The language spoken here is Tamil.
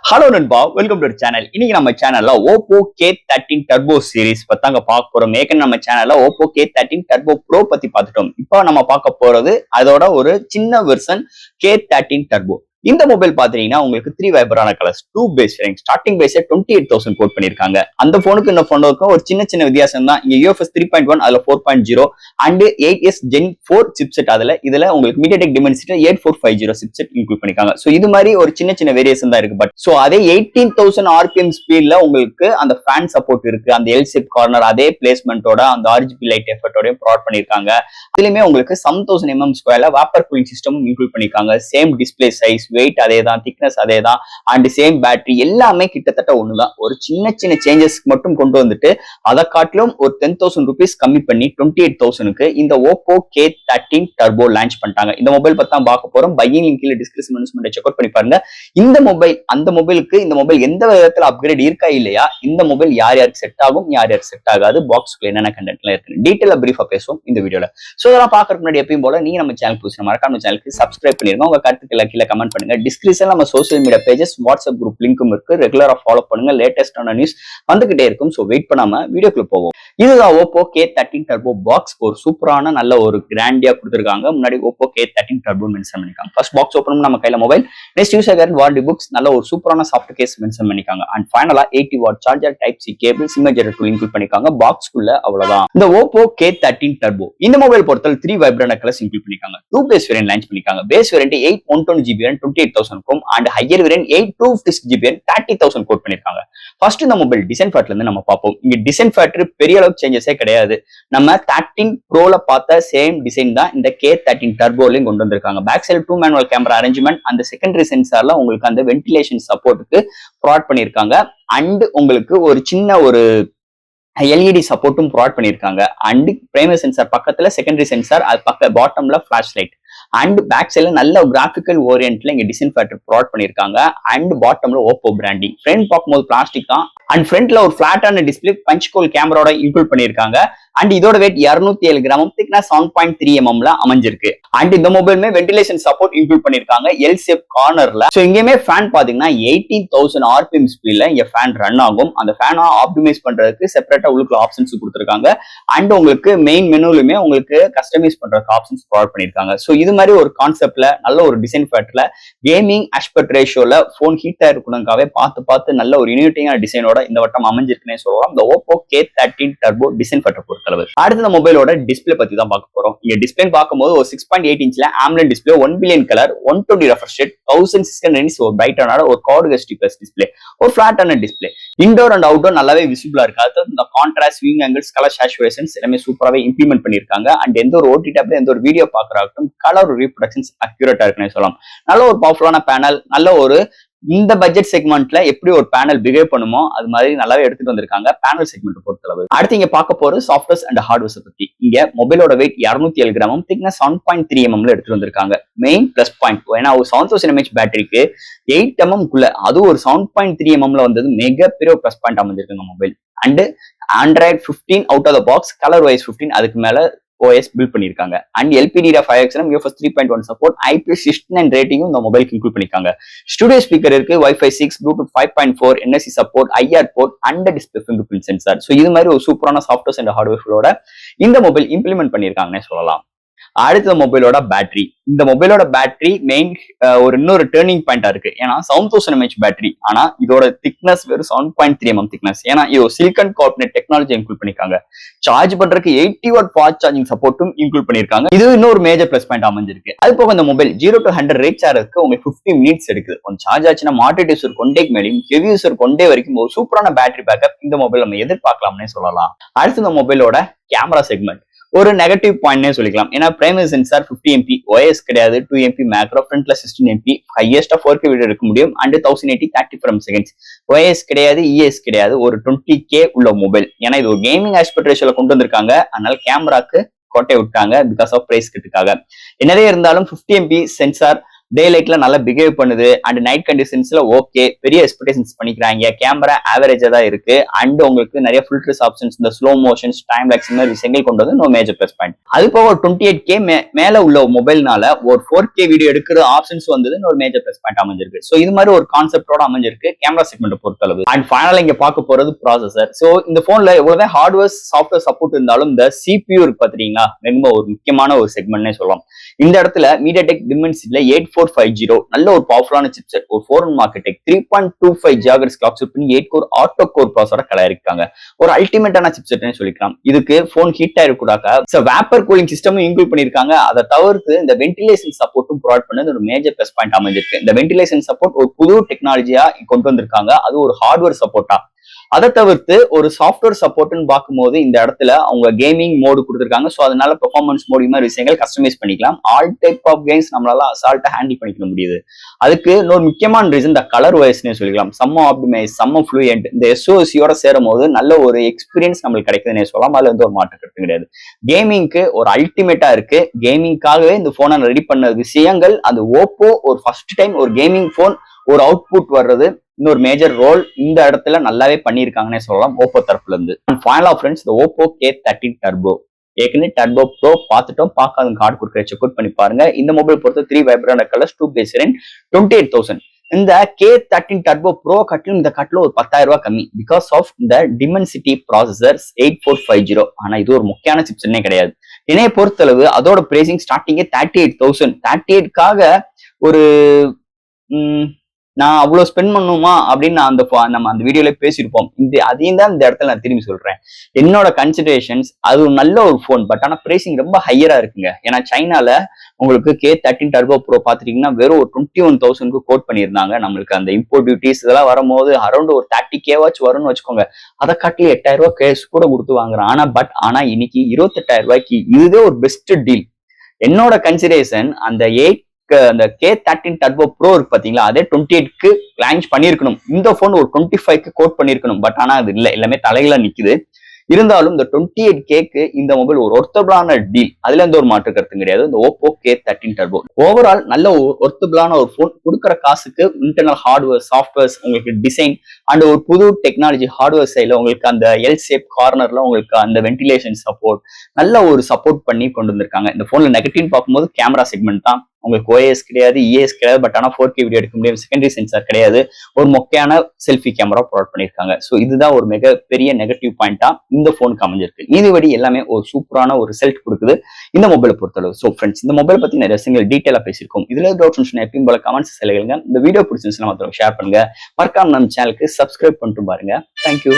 ஹலோ நண்பா, வெல்கம் டு சேனல். இன்னைக்கு நம்ம சேனல்ல Oppo K13 Turbo சீரிஸ் பத்தாங்க பார்க்க போறோம். ஏற்கனவே நம்ம சேனல்ல Oppo K13 Turbo Pro பத்தி பார்த்துட்டோம். இப்போ நம்ம பார்க்க போறது அதோட ஒரு சின்ன வெர்ஷன் K13 Turbo. இந்த மொபைல் பாத்தீங்கன்னா உங்களுக்கு 3 வைபரான colours, 2 base variant, starting base 28,000 quote பண்ணிருக்காங்க. அந்த போனுக்கு இந்த போனுக்கும் ஒரு சின்ன வித்தியாசம் தான். இங்க UFS 3.1 அதுல 4.0 அண்ட் 8s Gen 4 சிப்செட் இதுல உங்களுக்கு MediaTek Dimensity 8450 சிப்செட் இன்க்ளூட் பண்ணிருக்காங்க. சோ இது மாதிரி ஒரு சின்ன வேரியேஷன் தான் இருக்கு. பட் சோ அதே 18,000 RPM ஸ்பீட்ல உங்களுக்கு அந்த ஃபேன் சப்போர்ட் இருக்கு. அந்த எல் ஷேப் கார்னர் அதே பிளேஸ்மெண்டோட அந்த RGB லைட் எஃபெக்ட்டோட ப்ரொவைட் பண்ணிருக்காங்க. இதுலயுமே உங்களுக்கு 7000 mm ஸ்கொயர்ல வேப்பர் கூலிங் சிஸ்டமும் இன்க்ளூட் பண்ணிருக்காங்க. சேம் டிஸ்பிளே சைஸ், வெயிட் அதேதான், திக்னஸ் அதேதான், அண்ட் சேம் பேட்டரி எல்லாமே கிட்டத்தட்ட ஒண்ணுதான். ஒரு சின்ன சேஞ்சஸ் மட்டும் கொண்டு வந்துட்டு அதை காட்டிலும் ஒரு 10,000 rupees கம்மி பண்ணி 28,000க்கு இந்த Oppo K13 Turbo லான்ச் பண்ணிட்டாங்க. இந்த மொபைல் பத்தி தான் பார்க்க போறோம். பையிங் லிங்க் கீழ டிஸ்கிரிப்ஷன் செக் அவுட் பண்ணி பாருங்க. இந்த மொபைல் அந்த மொபைலுக்கு இந்த மொபைல் எந்த விதத்துல அப்கிரேட் இருக்கா இல்லையா, இந்த மொபைல் யாருக்கு செட் ஆகும் யாருக்கு செட் ஆகாது, பாக்ஸ்க்குள்ள என்னென்ன கண்டென்ட்லாம் இருக்கு டீடைலா பிரீஃபா பேசுவோம் இந்த வீடியோல. சோ இதெல்லாம் பாக்குறதுக்கு முன்னாடி எப்பயும் போல நீங்க நம்ம சேனல் புதுசா மறக்காம சேனலுக்கு சப்ஸ்கிரைப் பண்ணிருங்க. உங்க கருத்துக்களை கீழே கமெண்ட் பண்ணுங்க. டிஸ்கிரிப்ஷன்ல நம்ம social media pages, WhatsApp group லிங்கும் இருக்கு. ரெகுலரா ஃபாலோ பண்ணுங்க. லேட்டஸ்டான நியூஸ் வந்துகிட்டே இருக்கும். சோ வெயிட் பண்ணாம வீடியோக்குள்ள போவோம். இதுதான் Oppo K13 Turbo பாக்ஸ். ஒரு சூப்பரான நல்ல ஒரு கிராண்டியா கொடுத்திருக்காங்க. முன்னாடி Oppo K13 Turbo மென்ஷன் பண்ணிருக்காங்க. ஃபர்ஸ்ட் பாக்ஸ் ஓபன் பண்ணா நம்ம கையில mobile, next user guide, warranty books, நல்ல ஒரு சூப்பரான சாஃப்ட் கேஸ் மென்ஷன் பண்ணிருக்காங்க. அண்ட் ஃபைனலா 80 watt charger, type C cable, imager tool include பண்ணிருக்காங்க. பாக்ஸ்க்குள்ள அவ்வளவுதான். இந்த Oppo K13 Turbo இந்த மொபைல் பொறுத்தவரை 3 வைப்ரன்ட் கலர்ஸ் இன்க்ளூட் பண்ணிருக்காங்க. 2 பேஸ் வேரியன்ட் லான்ச் பண்ணிருக்காங்க. Base variant 8/120GB 28,000 and higher variant 8/256GB 30,000 quote பண்ணிருக்காங்க. ஃபர்ஸ்ட் இந்த மொபைல் டிசைன் ஃபேக்டர்ல இருந்து நம்ம பார்ப்போம். இங்க டிசைன் ஃபேக்டர் பெரிய அளவுக்கு சேஞ்சஸே கிடையாது. நம்ம 13 Proல பார்த்த சேம் டிசைன் தான் இந்த K13 Turboலையும் கொண்டு வந்திருக்காங்க. Back side 2 manual camera arrangement, அந்த செகண்டரி சென்சார்ல உங்களுக்கு அந்த வென்டிலேஷன் சப்போர்ட்டுக்கு ப்ரொவைட் பண்ணிருக்காங்க. அண்ட் உங்களுக்கு ஒரு சின்ன ஒரு LED சப்போர்ட்டும் ப்ரொவைட் பண்ணிருக்காங்க. அண்ட் பிரைமரி சென்சார் பக்கத்துல செகண்டரி சென்சார், அது பக்க பாட்டம்ல ஃபிளாஷ் லைட், அண்ட் பேக் சைட்ல நல்ல கிராபிக்கல் ஓரியன்ட்ல இங்க டிசைன் ஃபேக்டர் ப்ரொவைட் பண்ணிருக்காங்க. அண்ட் பாட்டம்ல Oppo பிராண்டிங். ஃப்ரண்ட் பார்க்கும்போது பிளாஸ்டிக் தான். அண்ட் ஃப்ரண்ட்ல ஒரு பிளாட்டான டிஸ்பிளே பஞ்ச் கோல் கேமராவோட இன்க்ளூட் பண்ணிருக்காங்க. அண்ட் இதோட வெயிட் 207 கிராம், திக்னஸ் 7.3 mm அமைஞ்சிருக்கு. அண்ட் இந்த மொபைலுமே வென்டிலேஷன் சப்போர்ட் இன்க்ளூட் பண்ணிருக்காங்க எல் ஷேப் கார்னர்ல. சோ இங்கேயுமே ஃபேன் பாத்தீங்கன்னா 18,000 RPM ஸ்பீட்ல இங்க ஃபேன் ரன் ஆகும். அந்த ஃபேனை ஆப்டிமைஸ் பண்றதுக்கு செப்பரேட்டா உள்ளுக்குள்ள ஆப்ஷன்ஸ் கொடுத்திருக்காங்க. அண்ட் உங்களுக்கு மெயின் மெனுலுமே உங்களுக்கு கஸ்டமைஸ் பண்றதுக்கு ஆப்ஷன்ஸ் ப்ரொவைட் பண்ணிருக்காங்க. சோ இது மாதிரி ஒரு கான்செப்ட்ல நல்ல ஒரு டிசைன் ஃபேக்டர்ல கேமிங் ஆஸ்பெக்ட் ரேஷியோல போன் ஹீட்டா இருக்கணுங்காவே பார்த்து நல்ல ஒரு யூனிட்டிங்கான டிசைனோட இந்த வட்டம் அமைஞ்சிருக்குன்னே சொல்லலாம். இந்த Oppo K13 Turbo design factor பொறுத்தளவு. அடுத்து இந்த மொபைலோட டிஸ்பிளே பத்தி தான் பார்க்க போறோம். இங்க டிஸ்பிளே பார்க்கும்போது ஒரு 6.8 இன்ச்ல AMOLED display, 1 billion colour, 120 refresh rate, 1600 nits, ஒரு பிரைட்டான ஒரு கார்டு ஹெச்டி பிளஸ் டிஸ்பிளே, ஒரு பிளாட்டான டிஸ்பிளே. இன்டோர் அண்ட் அவுட்டோர் நல்லாவே விசிபிளா இருக்கு. அடுத்து இந்த contrast, viewing angles, colour saturations எல்லாமே சூப்பராகவே இம்ப்ளிமெண்ட் பண்ணிருக்காங்க. அண்ட் எந்த ஒரு OTT ஆப்ல எந்த ஒரு வீடியோ பார்க்கறாகட்டும் கலர் ரீப்ரொடக்ஷன்ஸ் அக்யூரேட்டா இருக்குன்னு சொல்லலாம். நல்ல ஒரு பவர்ஃபுல்லான பேனல், நல்ல ஒரு இந்த பட்ஜெட் செக்மெண்ட்ல எப்படி ஒரு பேனல் பிஹேவ் பண்ணுமோ அது மாதிரி நல்லாவே எடுத்துட்டு வந்திருக்காங்க பேனல் செக்மெண்ட் பொறுத்தளவு. அடுத்து இங்க பார்க்க போற சாஃப்ட்வேர்ஸ் அண்ட் ஹார்ட்வேர்ஸ் பத்தி. இங்க மொபைலோட வெயிட் 207 கிராம், திக்னஸ் 7.3 mm எடுத்துட்டு வந்திருக்காங்க. மெயின் பிளஸ் பாயிண்ட், ஏன்னா ஒரு 7000 mAh பேட்டரிக்கு 8 mm குள்ள அது ஒரு 7.3 mm வந்தது மிகப்பெரிய பிளஸ் பாயிண்ட் அமைஞ்சிருக்குங்க மொபைல். And Android 15 out of the box, colour wise 15, அதுக்கு மேல OS பில்ட் பண்ணிருக்காங்க. And LPDDR5X UFS 3.1 support, IP69 ரேட்டிங்கும் இந்த மொபைலுக்கு இன்க்ளூட் பண்ணிருக்காங்க. ஸ்டுடியோ ஸ்பீக்கர் இருக்கு, Wi-Fi 6, Bluetooth 5.4, NFC support, IR port, and display fingerprint sensor. So இது மாதிரி ஒரு சூப்பரான சாஃப்ட்வேர்ஸ் அண்ட் ஹார்ட்வேரோட இந்த மொபைல் இம்ப்ளிமெண்ட் பண்ணிருக்காங்கன்னே சொல்லலாம். அடுத்த மொபைலோட பேட்டரி. இந்த மொபைலோட பேட்டரி மெயின் ஒரு இன்னொரு டேர்னிங் பாயிண்டா இருக்கு. ஏன்னா 7000 mAh பேட்டரி, ஆனா இதோட திக்னஸ் வெறும் 7.3 mm திக்னஸ். ஏன்னா இது சிலிகான் கார்பனேட் டெக்னாலஜி இன்க்ளூட் பண்ணிருக்காங்க. சார்ஜ் பண்றதுக்கு 80 வாட் ஃபாஸ்ட் சார்ஜிங் சப்போர்ட்டும் இன்க்ளூட் பண்ணிருக்காங்க. இது இன்னொரு மேஜர் பிளஸ் பாயிண்ட் அமைஞ்சிருக்கு. அது போக இந்த மொபைல் 0 to 100 ரீச் ஆகிறதுக்கு உங்களுக்கு 50 மினிட்ஸ் எடுக்குது. கொஞ்சம் சார்ஜ் ஆச்சுன்னா மாடரேட் யூசர் கொண்டே மேலும் ஹெவி யூசர் கொண்டே வரைக்கும் ஒரு சூப்பரான பேட்டரி பேக்கப் இந்த மொபைல் நம்ம எதிர்பார்க்கலாம்னே சொல்லலாம். அடுத்து இந்த மொபைலோட கேமரா செக்மெண்ட் ஒரு நெகட்டிவ் பாயிண்ட்னே சொல்லிக்கலாம். ஏன்னா பிரைமரி சென்சார் 50 MP, OS கிடையாது, 2 MP மேக்ரோ, ஃப்ரண்ட்ல 16 MP, ஹையஸ்டா 4K வீடியோ எடுக்க முடியும். And 1080 30 frames seconds. OS கிடையாது, ES கிடையாது, ஒரு 20K உள்ள மொபைல். ஏன்னா இது ஒரு கேமிங் ஆஸ்பெக்ட் ரேஷியோல கொண்டு வந்திருக்காங்க. அதனால கேமராக்கு கோட்டை விட்டாங்க பிகாஸ் ஆஃப் பிரைஸ் கிட்டுக்காக. என்னதே இருந்தாலும் 50 MP சென்சார் டே லைட்ல நல்லா பிஹேவ் பண்ணுது அண்ட் நைட் கண்டிஷன்ஸ்ல ஓகே, பெரிய எக்ஸ்பெக்டேஷன்ஸ் பண்ணிக்கிறாங்க. கேமரா ஆவரேஜா தான் இருக்கு அண்ட் உங்களுக்கு நிறைய ஃபில்டர்ஸ் ஆப்ஷன்ஸ், இந்த ஸ்லோ மோஷன்ஸ், டைம் லேப்ஸ் மாதிரி விஷயங்கள் கொண்டு வந்து நோ மேஜர் பிளஸ் பாயிண்ட். அது போக 28K மேல உள்ள மொபைல்னால ஒரு 4K வீடியோ எடுக்கிற ஆப்ஷன்ஸ் வந்தது ஒரு மேஜர் பிளஸ் பாயிண்ட் அமைஞ்சிருக்கு. சோ இது மாதிரி ஒரு கான்செப்டோட அமைஞ்சிருக்கு கேமரா செக்மெண்ட் பொறுத்தளவு. அண்ட் ஃபைனலா இங்க பார்க்க போறது ப்ராசஸர். சோ இந்த போன்ல எவ்வளவுதான் ஹார்ட்வேர் சாஃப்ட்வேர் சப்போர்ட் இருந்தாலும் இந்த CPU இருக்கு பாத்தீங்களா, ரொம்ப ஒரு முக்கியமான ஒரு செக்மெண்ட்னே சொல்லலாம். இந்த இடத்துல MediaTek Dimensity 8450 நல்ல ஒரு பவர்ஃபுல்லான சிப்செட், ஒரு 4 Marketech 3.25 GHz கிளாக் ஸ்பீட் பண்ணி 8 கோர் ஆட்டோ கோர் ப்ராசஸரை கலரிருக்காங்க. ஒரு அல்டிமேட்டான சிப்செட்னு சொல்லிக்கலாம். இதுக்கு போன் ஹீட் ஆயிருக்கூடாக்க வேப்பர் கூலிங் சிஸ்டமும் இன்க்ளூட் பண்ணிருக்காங்க. அதை தவிர்த்து இந்த வென்டிலேஷன் சப்போர்ட்டும் ப்ரொவைட் பண்ணது ஒரு மேஜர் பிளஸ் பாயிண்ட் அமைஞ்சிருக்கு. இந்த வென்டிலேஷன் சப்போர்ட் ஒரு புது டெக்னாலஜியா கொண்டு வந்திருக்காங்க. அது ஒரு ஹார்ட்வேர் சப்போர்ட்டா. அதை தவிர்த்து ஒரு சாஃப்ட்வேர் சப்போர்ட்னு பார்க்கும்போது இந்த இடத்துல அவங்க கேமிங் மோடு கொடுத்துருக்காங்க. ஸோ அதனால பெர்ஃபார்மன்ஸ் மோடு மாதிரி விஷயங்கள் கஸ்டமைஸ் பண்ணிக்கலாம். ஆல் டைப் ஆஃப் கேம்ஸ் நம்மளால அசால்ட்டா ஹேண்டில் பண்ணிக்க முடியுது. அதுக்கு இன்னொரு முக்கியமான ரீசன் இந்த கலர் வைஸ்னே சொல்லிக்கலாம். செம்ம ஆப்டிமைஸ், செம்ம ஃப்ளூயன்ட். இந்த SOCயோட சேரும் போது நல்ல ஒரு எக்ஸ்பீரியன்ஸ் நம்மளுக்கு கிடைக்குதுன்னே சொல்லலாம். அதுல வந்து ஒரு மாற்றம் கருத்து கிடையாது. கேமிங்க்கு ஒரு அல்டிமேட்டா இருக்கு. கேமிங்காகவே இந்த போனை ரெடி பண்ண விஷயங்கள், அது ஓப்போ ஒரு ஃபர்ஸ்ட் டைம் ஒரு கேமிங் போன் ஒரு அவுட்புட் வர்றது இன்னொரு மேஜர் ரோல் இந்த இடத்துல நல்லாவே பண்ணியிருக்காங்கன்னே சொல்லலாம் ஓப்போ தரப்புல இருந்து. ஃபைனலா ஃப்ரெண்ட்ஸ், இந்த ஓப்போ K13 டர்போ ஏற்கனவே டர்போ ப்ரோ பார்த்துட்டோம். பார்க்காத கார்டு கொடுக்குற செக் அவுட் பண்ணி பாருங்க. இந்த மொபைல் பொறுத்த 3 வைப்ரண்ட் கலர்ஸ், 2 பேஸ் ரேஞ்ச் 28,000. இந்த K13 டர்போ ப்ரோ கட்டிலும் இந்த கட்டில ஒரு 10,000 ரூபாய் கம்மி பிகாஸ் ஆஃப் இந்த Dimensity ப்ராசஸர் 8450. ஆனா இது ஒரு முக்கியமான சிப்ஸ்னே கிடையாது. என்னைய பொறுத்தளவு அதோட பிரைசிங் ஸ்டார்டிங்கே 38,000. 38க்காக ஒரு நான் அவ்வளவு ஸ்பெண்ட் பண்ணுமா அப்படின்னு நம்ம அந்த வீடியோல பேசியிருப்போம். அதையும் தான் இந்த இடத்துல நான் திரும்பி சொல்றேன். என்னோட கன்சிடரேஷன்ஸ் அது நல்ல ஒரு போன், பட் ஆனா பிரைசிங் ரொம்ப ஹையரா இருக்குங்க. ஏன்னா சைனால உங்களுக்கு K13 டர்போ ப்ரோ பாத்துட்டீங்கன்னா வெறும் ஒரு 21,000க்கு கோட் பண்ணியிருந்தாங்க. நம்மளுக்கு அந்த இம்போர்ட் டியூட்டிஸ் இதெல்லாம் வரும்போது அரௌண்ட் ஒரு 30K வரும்னு வச்சுக்கோங்க. அதை காட்டி 8,000 ரூபாய் கேஸ் கூட கொடுத்து வாங்குறேன். ஆனா இன்னைக்கு 28,000 ரூபாய்க்கு இதுவே ஒரு பெஸ்ட் டீல். என்னோட கன்சிடரேஷன் அந்த அந்த K13 டர்போ ப்ரோ இருக்கு பாத்தீங்களா, அதே 28க்கு லான்ச் பண்ணிருக்கணும். இந்த போன் ஒரு 25க்கு கோட் பண்ணிருக்கணும். பட் ஆனா அது இல்ல, எல்லாமே தலையில நிக்குது. இருந்தாலும் இந்த 28Kக்கு இந்த மொபைல் ஒரு ஒர்த்தபிளான டீல். அதுல எந்த ஒரு மாற்று கருத்தும் கிடையாது. இந்த ஓப்போ K13 டர்போ ஓவரால் நல்ல ஒர்த்தபிளான ஒரு போன். கொடுக்குற காசுக்கு இன்டர்னல் ஹார்ட்வேர், சாஃப்ட்வேர்ஸ், உங்களுக்கு டிசைன் அண்ட் ஒரு புது டெக்னாலஜி ஹார்ட்வேர் சைட்ல உங்களுக்கு அந்த எல் ஷேப் கார்னர்ல உங்களுக்கு அந்த வென்டிலேஷன் சப்போர்ட் நல்ல ஒரு சப்போர்ட் பண்ணி கொண்டு வந்திருக்காங்க. இந்த போன்ல நெகட்டிவ் பார்க்கும்போது கேமரா செக்மெண்ட் தான். உங்களுக்கு OIS கிடையாது, ES கிடையாது. பட் ஆனா 4K வீடியோ எடுக்க முடியும். செகண்டரி சென்சார் கிடையாது. ஒரு மொக்கையான செல்ஃபி கேமரா ப்ரொவைட் பண்ணிருக்காங்க. ஸோ இதுதான் ஒரு மிகப்பெரிய நெகட்டிவ் பாயிண்டா இந்த போனுக்கு அமைஞ்சிருக்கு. இதுவரை எல்லாமே ஒரு சூப்பரான ஒரு ரிசல்ட் கொடுக்குது இந்த மொபைலை பொறுத்தளவு. ஸோ ஃப்ரெண்ட்ஸ், இந்த மொபைல் பத்தி நிறைய விஷயங்கள் டீட்டெயிலா பேசியிருக்கோம். இதுல டவுட்ஸ் எப்பயும் போல கமெண்ட்ஸ் செலுங்க. இந்த வீடியோ பிடிச்சிருந்துச்சுன்னா ஷேர் பண்ணுங்க. மறக்காம நம்ம சேனலுக்கு சப்ஸ்கிரைப் பண்ணிட்டு பாருங்க. தேங்க்யூ.